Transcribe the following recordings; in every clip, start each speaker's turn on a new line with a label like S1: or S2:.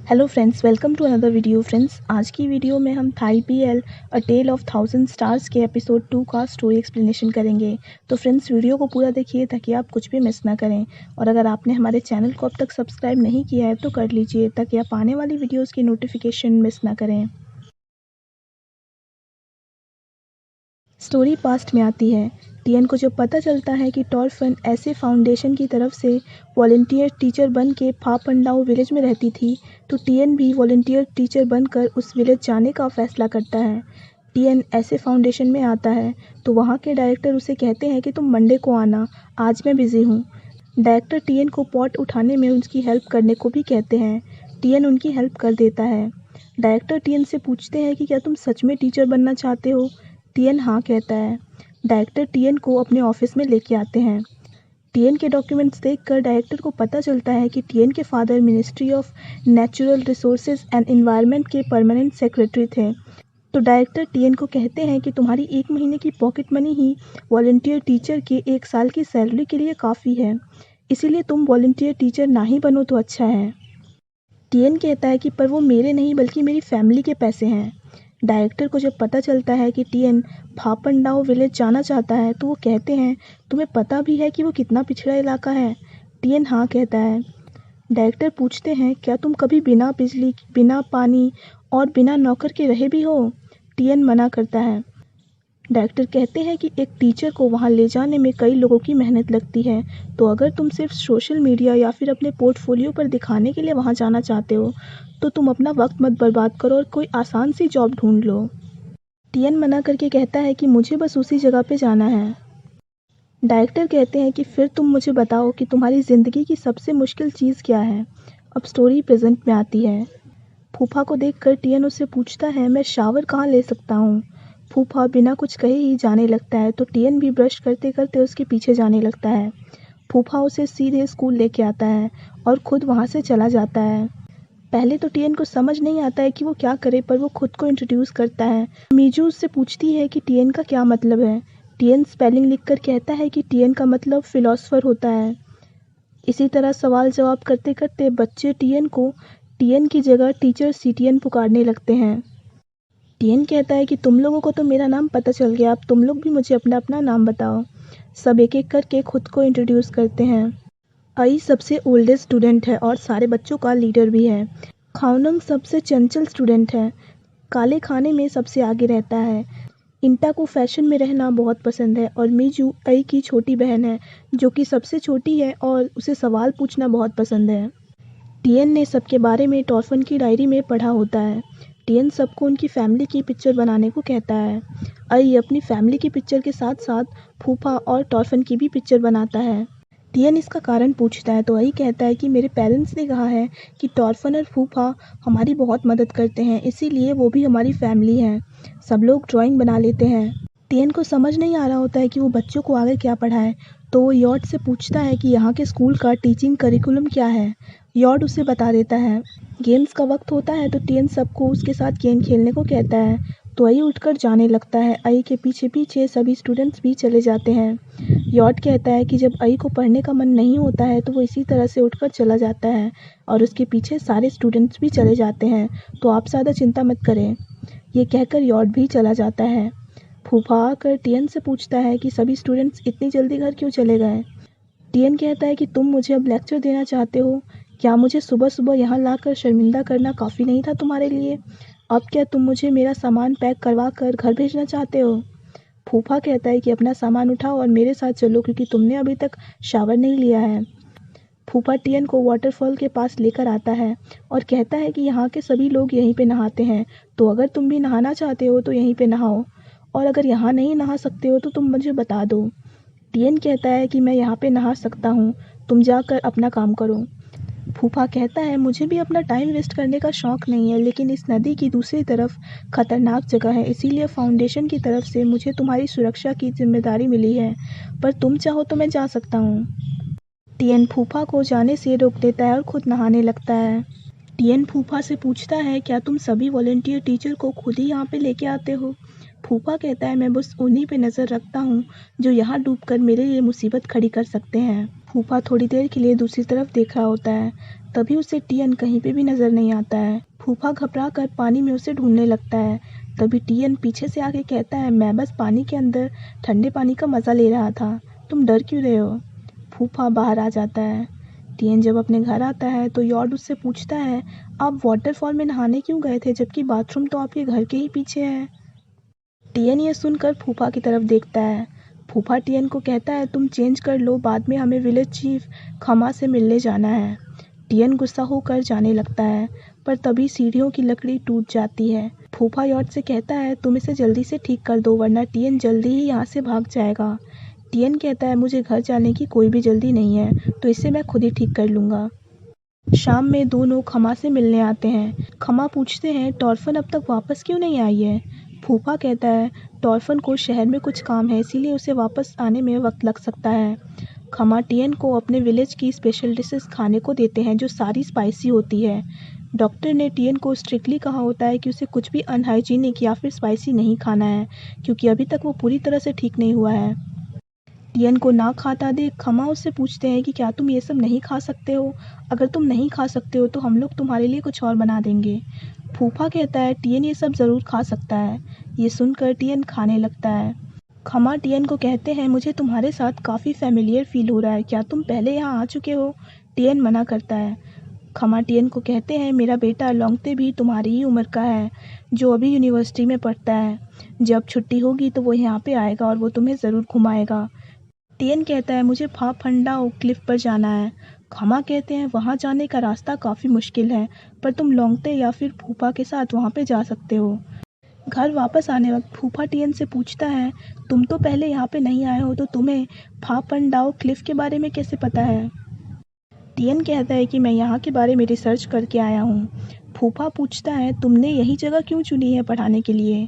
S1: Hello friends, welcome to another video. Friends, आज की video में हम Thai PL a tale of 1000 stars के एपिसोड 2 का स्टोरी एक्सप्लेनेशन करेंगे। तो फ्रेंड्स, वीडियो को पूरा देखिए ताकि आप कुछ भी मिस ना करें। और अगर आपने हमारे चैनल को अब तक सब्सक्राइब नहीं किया है तो कर लीजिए ताकि आप आने वाली वीडियोज़ की नोटिफिकेशन मिस ना करें। स्टोरी पास्ट में आती है। टियन को जब पता चलता है कि टॉरफन ऐसे फाउंडेशन की तरफ से वॉलंटियर टीचर बन के फापंडाओ विलेज में रहती थी, तो टियन भी वॉलंटियर टीचर बनकर उस विलेज जाने का फैसला करता है। टियन ऐसे फाउंडेशन में आता है तो वहाँ के डायरेक्टर उसे कहते हैं कि तुम मंडे को आना, आज मैं बिज़ी हूँ। डायरेक्टर टियन को पॉट उठाने में उसकी हेल्प करने को भी कहते हैं। टियन उनकी हेल्प कर देता है। डायरेक्टर टियन से पूछते हैं कि क्या तुम सच में टीचर बनना चाहते हो। टियन हाँ कहता है। डायरेक्टर टियन को अपने ऑफिस में लेके आते हैं। टियन के डॉक्यूमेंट्स देखकर डायरेक्टर को पता चलता है कि टियन के father ministry of natural resources and environment के परमानेंट सेक्रेटरी थे। तो डायरेक्टर टियन को कहते हैं कि तुम्हारी 1 महीने की पॉकेट मनी ही वॉलंटियर टीचर के 1 साल की सैलरी के लिए काफ़ी है, इसीलिए तुम वॉलंटियर टीचर ना ही बनो तो अच्छा है। टियन कहता है कि पर वो मेरे नहीं बल्कि मेरी फैमिली के पैसे हैं। डायरेक्टर को जब पता चलता है कि टियन फापंडाओ विलेज जाना चाहता है तो वो कहते हैं, तुम्हें पता भी है कि वो कितना पिछड़ा इलाका है। टियन हाँ कहता है। डायरेक्टर पूछते हैं, क्या तुम कभी बिना बिजली, बिना पानी और बिना नौकर के रहे भी हो। टियन मना करता है। डायरेक्टर कहते हैं कि एक टीचर को वहाँ ले जाने में कई लोगों की मेहनत लगती है, तो अगर तुम सिर्फ सोशल मीडिया या फिर अपने पोर्टफोलियो पर दिखाने के लिए वहाँ जाना चाहते हो तो तुम अपना वक्त मत बर्बाद करो और कोई आसान सी जॉब ढूंढ लो। टियन मना करके कहता है कि मुझे बस उसी जगह पे जाना है। डायरेक्टर कहते हैं कि फिर तुम मुझे बताओ कि तुम्हारी ज़िंदगी की सबसे मुश्किल चीज़ क्या है। अब स्टोरी प्रेजेंट में आती है। फूफा को देखकर टियन उससे पूछता है, मैं शावर कहाँ ले सकता हूँ। फूफा बिना कुछ कहे ही जाने लगता है तो टियन भी ब्रश करते करते उसके पीछे जाने लगता है। फूफा उसे सीधे स्कूल लेके आता है और खुद वहाँ से चला जाता है। पहले तो टियन को समझ नहीं आता है कि वो क्या करे, पर वो खुद को इंट्रोड्यूस करता है। मीजू उससे पूछती है कि टियन का क्या मतलब है। टियन स्पेलिंग लिखकर कहता है कि टियन का मतलब फिलोसफर होता है। इसी तरह सवाल जवाब करते करते बच्चे टियन की जगह टीचर सीटियन पुकारने लगते हैं। टियन कहता है कि तुम लोगों को तो मेरा नाम पता चल गया, अब तुम लोग भी मुझे अपना अपना नाम बताओ। सब एक एक करके खुद को इंट्रोड्यूस करते हैं। आई सबसे ओल्डेस्ट स्टूडेंट है और सारे बच्चों का लीडर भी है। खाओनंग सबसे चंचल स्टूडेंट है, काले खाने में सबसे आगे रहता है। इंटा को फैशन में रहना बहुत पसंद है और मीजू आई की छोटी बहन है जो कि सबसे छोटी है और उसे सवाल पूछना बहुत पसंद है। टियन ने सबके बारे में टॉरफन की डायरी में पढ़ा होता है। टियन सबको उनकी फैमिली की पिक्चर बनाने को कहता है। आई अपनी फैमिली की पिक्चर के साथ साथ फूफा और टॉरफन की भी पिक्चर बनाता है। टियन इसका कारण पूछता है तो आई कहता है कि मेरे पेरेंट्स ने कहा है कि टॉरफन और फूफा हमारी बहुत मदद करते हैं, इसीलिए वो भी हमारी फैमिली हैं। सब लोग ड्राइंग बना लेते हैं। टियन को समझ नहीं आ रहा होता है कि वो बच्चों को आगे क्या पढ़ाए, तो वो यॉट से पूछता है कि यहाँ के स्कूल का टीचिंग करिकुलम क्या है। यॉट उसे बता देता है। गेम्स का वक्त होता है तो टियन सबको उसके साथ गेम खेलने को कहता है, तो आई उठकर जाने लगता है। आई के पीछे पीछे सभी स्टूडेंट्स भी चले जाते हैं। यॉट कहता है कि जब आई को पढ़ने का मन नहीं होता है तो वो इसी तरह से उठकर चला जाता है और उसके पीछे सारे स्टूडेंट्स भी चले जाते हैं, तो आप ज़्यादा चिंता मत करें। ये कहकर यॉट भी चला जाता है। फूफा आकर टियन से पूछता है कि सभी स्टूडेंट्स इतनी जल्दी घर क्यों चले गए। टियन कहता है कि तुम मुझे अब लेक्चर देना चाहते हो, क्या मुझे सुबह सुबह यहाँ लाकर शर्मिंदा करना काफ़ी नहीं था तुम्हारे लिए। अब क्या तुम मुझे मेरा सामान पैक करवा कर घर भेजना चाहते हो। फूफा कहता है कि अपना सामान उठाओ और मेरे साथ चलो क्योंकि तुमने अभी तक शावर नहीं लिया है। फूफा टियन को वाटरफॉल के पास लेकर आता है और कहता है कि यहाँ के सभी लोग यहीं पे नहाते हैं, तो अगर तुम भी नहाना चाहते हो तो यहीं पे नहाओ, और अगर यहाँ नहीं नहा सकते हो तो तुम मुझे बता दो। टियन कहता है कि मैं यहाँ पे नहा सकता हूँ, तुम जाकर अपना काम करो। फूफा कहता है, मुझे भी अपना टाइम वेस्ट करने का शौक़ नहीं है, लेकिन इस नदी की दूसरी तरफ खतरनाक जगह है, इसीलिए फाउंडेशन की तरफ से मुझे तुम्हारी सुरक्षा की जिम्मेदारी मिली है, पर तुम चाहो तो मैं जा सकता हूँ। टियन फूफा को जाने से रोक देता है और खुद नहाने लगता है। टियन फूफा से पूछता है, क्या तुम सभी वॉलंटियर टीचर को खुद ही यहाँ पे लेके आते हो। फूफा कहता है, मैं बस उन्हीं पे नज़र रखता हूँ जो यहाँ डूबकर मेरे लिए मुसीबत खड़ी कर सकते हैं। फूफा थोड़ी देर के लिए दूसरी तरफ देख रहा होता है। तभी उसे टियन कहीं पे भी नज़र नहीं आता है। फूफा घबरा कर पानी में उसे ढूंढने लगता है। तभी टियन पीछे से आके कहता है, मैं बस पानी के अंदर ठंडे पानी का मज़ा ले रहा था, तुम डर क्यों रहे हो? फूफा बाहर आ जाता है। टियन जब अपने घर आता है तो यॉर्ड उससे पूछता है, आप वाटरफॉल में नहाने क्यों गए थे जबकि बाथरूम तो आपके घर के ही पीछे है? टियन ये सुनकर फूफा की तरफ देखता है। फूफा टियन को कहता है, तुम चेंज कर लो, बाद में हमें विलेज चीफ खमा से मिलने जाना है। टियन गुस्सा होकर जाने लगता है, पर तभी सीढ़ियों की लकड़ी टूट जाती है। फूफा यॉर्ड से कहता है, तुम इसे जल्दी से ठीक कर दो वरना टियन जल्दी ही यहाँ से भाग जाएगा। टियन कहता है, मुझे घर जाने की कोई भी जल्दी नहीं है, तो इसे मैं खुद ही ठीक कर लूँगा। शाम में दोनों खमा से मिलने आते हैं। खमा पूछते हैं, टॉर्फन अब तक वापस क्यों नहीं आई है? फूफा कहता है, टॉर्फन को शहर में कुछ काम है, इसीलिए उसे वापस आने में वक्त लग सकता है। खमा टियन को अपने विलेज की स्पेशल डिशेस खाने को देते हैं जो सारी स्पाइसी होती है। डॉक्टर ने टियन को स्ट्रिक्टली कहा होता है कि उसे कुछ भी अनहाइजीनिक या फिर स्पाइसी नहीं खाना है, क्योंकि अभी तक वो पूरी तरह से ठीक नहीं हुआ है। टियन को ना खाता देख खमा उससे पूछते हैं कि क्या तुम ये सब नहीं खा सकते हो? अगर तुम नहीं खा सकते हो तो हम लोग तुम्हारे लिए कुछ और बना देंगे। फूफा कहता है, टियन ये सब ज़रूर खा सकता है। ये सुनकर टियन खाने लगता है। खमा टियन को कहते हैं, मुझे तुम्हारे साथ काफ़ी फेमिलियर फील हो रहा है, क्या तुम पहले यहाँ आ चुके हो? टियन मना करता है। खमा टियन को कहते हैं, मेरा बेटा लोंगते भी तुम्हारी ही उम्र का है, जो अभी यूनिवर्सिटी में पढ़ता है। जब छुट्टी होगी तो वो यहाँ पे आएगा और वो तुम्हें ज़रूर घुमाएगा। टियन कहता है, मुझे फा फंडाओ क्लिफ पर जाना है। खमा कहते हैं, वहाँ जाने का रास्ता काफ़ी मुश्किल है, पर तुम लोंगते या फिर फूफा के साथ वहाँ पे जा सकते हो। घर वापस आने वक्त फूफा टियन से पूछता है, तुम तो पहले यहाँ पे नहीं आए हो, तो तुम्हें फा फंडाओ क्लिफ के बारे में कैसे पता है? टियन कहता है कि मैं यहाँ के बारे में रिसर्च करके आया हूँ। फूफा पूछता है, तुमने यही जगह क्यों चुनी है पढ़ाने के लिए?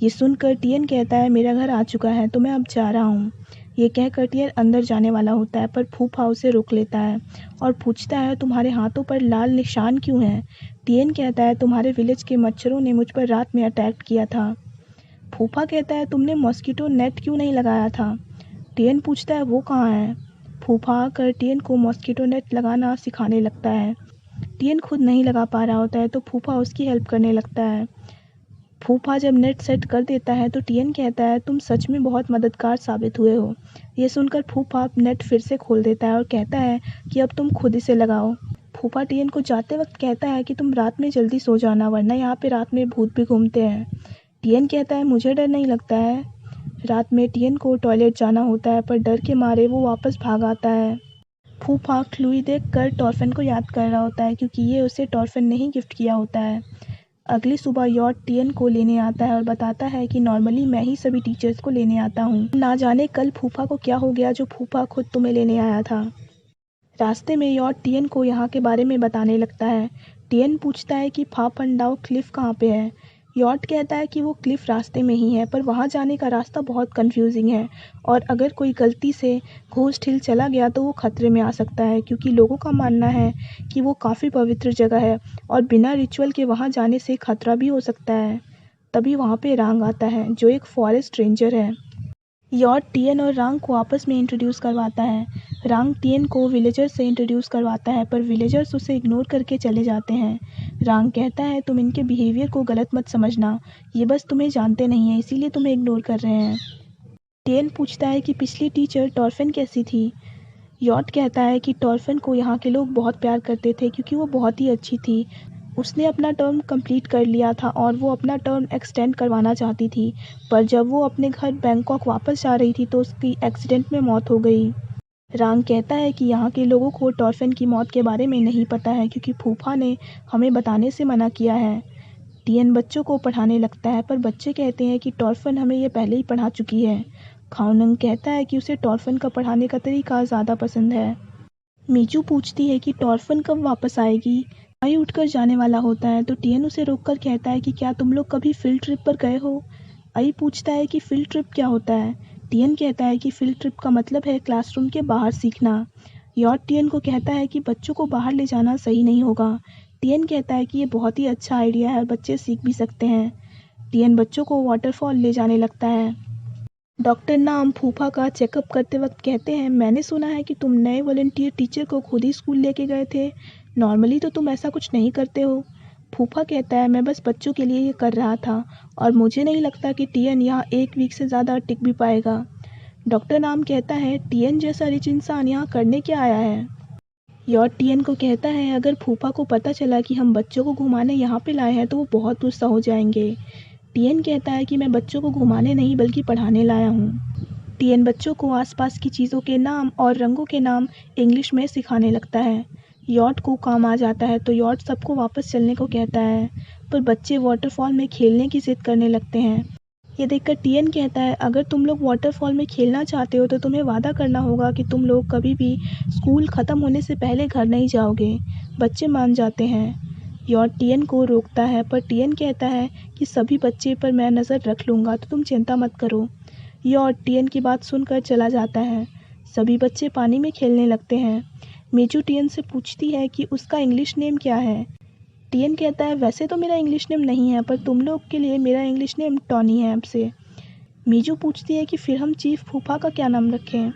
S1: ये सुनकर टियन कहता है, मेरा घर आ चुका है तो मैं अब जा रहा हूँ। ये कहकर टियन अंदर जाने वाला होता है, पर फूफा उसे रोक लेता है और पूछता है, तुम्हारे हाथों पर लाल निशान क्यों हैं? टियन कहता है, तुम्हारे विलेज के मच्छरों ने मुझ पर रात में अटैक किया था। फूफा कहता है, तुमने मॉस्किटो नेट क्यों नहीं लगाया था? टियन पूछता है, वो कहाँ है? फूफा आकर टियन को मॉस्किटो नेट लगाना सिखाने लगता है। टियन खुद नहीं लगा पा रहा होता है तो फूफा उसकी हेल्प करने लगता है। फूफा जब नेट सेट कर देता है तो टियन कहता है, तुम सच में बहुत मददगार साबित हुए हो। ये सुनकर फूफा नेट फिर से खोल देता है और कहता है कि अब तुम खुद इसे लगाओ। फूफा टियन को जाते वक्त कहता है कि तुम रात में जल्दी सो जाना वरना यहाँ पे रात में भूत भी घूमते हैं। टियन कहता है, मुझे डर नहीं लगता है। रात में टियन को टॉयलेट जाना होता है, पर डर के मारे वो वापस भाग आता है। फूफा क्लूई देखकर टॉर्फन को याद कर रहा होता है, क्योंकि ये उसे टॉर्फन ने ही गिफ्ट किया होता है। अगली सुबह यॉर्ड टियन को लेने आता है और बताता है कि नॉर्मली मैं ही सभी टीचर्स को लेने आता हूँ, ना जाने कल फूफा को क्या हो गया जो फूफा खुद तुम्हें लेने आया था। रास्ते में यॉर्ड टियन को यहाँ के बारे में बताने लगता है। टियन पूछता है कि फा फंडाओ क्लिफ कहाँ पे है? यॉर्ड कहता है कि वो क्लिफ रास्ते में ही है, पर वहाँ जाने का रास्ता बहुत कंफ्यूजिंग है और अगर कोई गलती से घोस्ट हिल चला गया तो वो खतरे में आ सकता है, क्योंकि लोगों का मानना है कि वो काफ़ी पवित्र जगह है और बिना रिचुअल के वहाँ जाने से खतरा भी हो सकता है। तभी वहाँ पे रांग आता है, जो एक फॉरेस्ट रेंजर है। यॉर्ड टियन और रांग को आपस में इंट्रोड्यूस करवाता है। रांग टियन को विलेजर्स से इंट्रोड्यूस करवाता है, पर विलेजर्स उसे इग्नोर करके चले जाते हैं। रांग कहता है, तुम इनके बिहेवियर को गलत मत समझना, ये बस तुम्हें जानते नहीं हैं इसीलिए तुम्हें इग्नोर कर रहे हैं। टियन पूछता है कि पिछली टीचर टॉर्फन कैसी थी? यॉर्ड कहता है कि टॉर्फन को यहाँ के लोग बहुत प्यार करते थे क्योंकि वो बहुत ही अच्छी थी। उसने अपना टर्म कंप्लीट कर लिया था और वो अपना टर्म एक्सटेंड करवाना चाहती थी, पर जब वो अपने घर बैंकॉक वापस जा रही थी तो उसकी एक्सीडेंट में मौत हो गई। रांग कहता है कि यहाँ के लोगों को टॉर्फन की मौत के बारे में नहीं पता है क्योंकि फूफा ने हमें बताने से मना किया है। टियन बच्चों को पढ़ाने लगता है, पर बच्चे कहते हैं कि टॉर्फन हमें ये पहले ही पढ़ा चुकी है। खाओनंग कहता है कि उसे टॉर्फन का पढ़ाने का तरीका ज़्यादा पसंद है। मीजू पूछती है कि टॉर्फन कब वापस आएगी? आई उठकर जाने वाला होता है तो टियन उसे रोककर कहता है कि क्या तुम लोग कभी फील्ड ट्रिप पर गए हो? आई पूछता है कि फील्ड ट्रिप क्या होता है? टियन कहता है कि फील्ड ट्रिप का मतलब है क्लासरूम के बाहर सीखना। यॉर्ड टियन को कहता है कि बच्चों को बाहर ले जाना सही नहीं होगा। टियन कहता है कि ये बहुत ही अच्छा आइडिया है और बच्चे सीख भी सकते हैं। टियन बच्चों को वाटरफॉल ले जाने लगता है। डॉक्टर नाम फूफा का चेकअप करते वक्त कहते हैं, मैंने सुना है कि तुम नए वॉलंटियर टीचर को खुद ही स्कूल लेके गए थे। नॉर्मली तो तुम ऐसा कुछ नहीं करते हो। फूफा कहता है मैं बस बच्चों के लिए ये कर रहा था और मुझे नहीं लगता कि टीएन यहाँ 1 वीक से ज़्यादा टिक भी पाएगा। डॉक्टर नाम कहता है टीएन जैसा रिच इंसान यहाँ करने क्या आया है। यॉर्ड टीएन को कहता है अगर फूफा को पता चला कि हम बच्चों को घुमाने यहाँ पे लाए हैं तो वो बहुत गुस्सा हो जाएंगे। टीएन कहता है कि मैं बच्चों को घुमाने नहीं बल्कि पढ़ाने लाया हूँ। टीएन बच्चों को आसपास की चीज़ों के नाम और रंगों के नाम इंग्लिश में सिखाने लगता है। यॉर्ड को काम आ जाता है तो यॉर्ड सबको वापस चलने को कहता है, पर बच्चे वाटरफॉल में खेलने की जिद करने लगते हैं। ये देखकर टीएन कहता है अगर तुम लोग वाटरफॉल में खेलना चाहते हो तो तुम्हें वादा करना होगा कि तुम लोग कभी भी स्कूल ख़त्म होने से पहले घर नहीं जाओगे। बच्चे मान जाते हैं। यॉर्ड टीएन को रोकता है पर टीएन कहता है कि सभी बच्चे पर मैं नज़र रख लूँगा तो तुम चिंता मत करो। यॉर्ड टीएन की बात सुनकर चला जाता है। सभी बच्चे पानी में खेलने लगते हैं। मेजू टीएन से पूछती है कि उसका इंग्लिश नेम क्या है। टीएन कहता है वैसे तो मेरा इंग्लिश नेम नहीं है पर तुम लोग के लिए मेरा इंग्लिश नेम टॉनी है अब से। मीजू पूछती है कि फिर हम चीफ फूफा का क्या नाम रखें।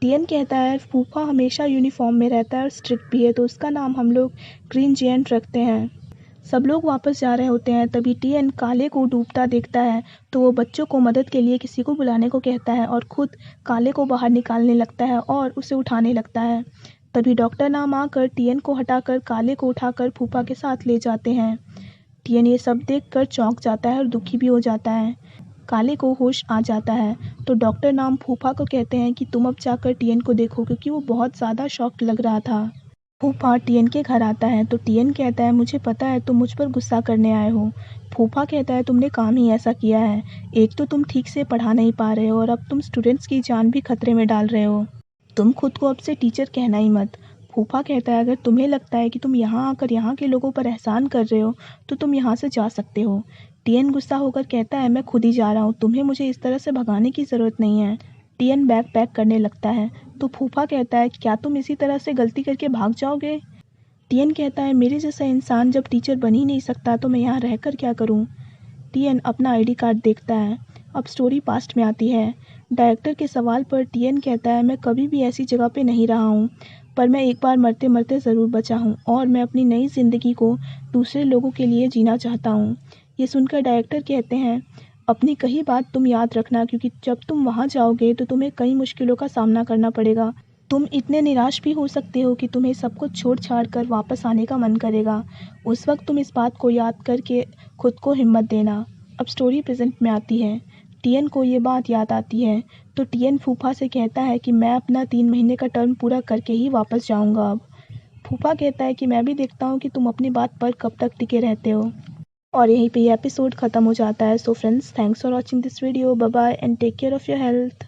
S1: टीएन कहता है फूफा हमेशा यूनिफॉर्म में रहता है और स्ट्रिक्ट भी है तो उसका नाम हम लोग ग्रीन जेंट रखते हैं। सब लोग वापस जा रहे होते हैं तभी टीएन काले को डूबता देखता है तो वो बच्चों को मदद के लिए किसी को बुलाने को कहता है और खुद काले को बाहर निकालने लगता है और उसे उठाने लगता है। तभी डॉक्टर नाम आकर टीएन को हटाकर काले को उठाकर फूफा के साथ ले जाते हैं। टीएन ये सब देखकर चौंक जाता है और दुखी भी हो जाता है। काले को होश आ जाता है तो डॉक्टर नाम फूफा को कहते हैं कि तुम अब जाकर टीएन को देखो क्योंकि वो बहुत ज़्यादा शॉक्ड लग रहा था। फूफा टीएन के घर आता है तो टीएन कहता है मुझे पता है तुम मुझ पर गुस्सा करने आए हो। फूफा कहता है तुमने काम ही ऐसा किया है। एक तो तुम ठीक से पढ़ा नहीं पा रहे हो और अब तुम स्टूडेंट्स की जान भी खतरे में डाल रहे हो। तुम खुद को अब से टीचर कहना ही मत। फूफा कहता है अगर तुम्हें लगता है कि तुम यहाँ आकर यहाँ के लोगों पर एहसान कर रहे हो तो तुम यहाँ से जा सकते हो। टीएन गुस्सा होकर कहता है मैं खुद ही जा रहा हूँ, तुम्हें मुझे इस तरह से भगाने की ज़रूरत नहीं है। टीएन बैग पैक करने लगता है तो फूफा कहता है क्या तुम इसी तरह से गलती करके भाग जाओगे। टीएन कहता है मेरे जैसा इंसान जब टीचर बन ही नहीं सकता तो मैं यहाँ रहकर क्या करूँ। टीएन अपना आईडी कार्ड देखता है। अब स्टोरी पास्ट में आती है। डायरेक्टर के सवाल पर टीएन कहता है मैं कभी भी ऐसी जगह पे नहीं रहा हूँ पर मैं एक बार मरते मरते ज़रूर बचा हूँ और मैं अपनी नई ज़िंदगी को दूसरे लोगों के लिए जीना चाहता हूँ। ये सुनकर डायरेक्टर कहते हैं अपनी कही बात तुम याद रखना क्योंकि जब तुम वहाँ जाओगे तो तुम्हें कई मुश्किलों का सामना करना पड़ेगा। तुम इतने निराश भी हो सकते हो कि तुम्हें सब कुछ छोड़ छाड़ कर वापस आने का मन करेगा। उस वक्त तुम इस बात को याद करके खुद को हिम्मत देना। अब स्टोरी प्रेजेंट में आती है। टीएन को ये बात याद आती है तो टीएन फूफा से कहता है कि मैं अपना 3 महीने का टर्म पूरा करके ही वापस जाऊंगा अब। फूफा कहता है कि मैं भी देखता हूँ कि तुम अपनी बात पर कब तक टिके रहते हो। और यहीं पे ये एपिसोड ख़त्म हो जाता है। So friends, thanks for watching this video. Bye bye and take care of your health.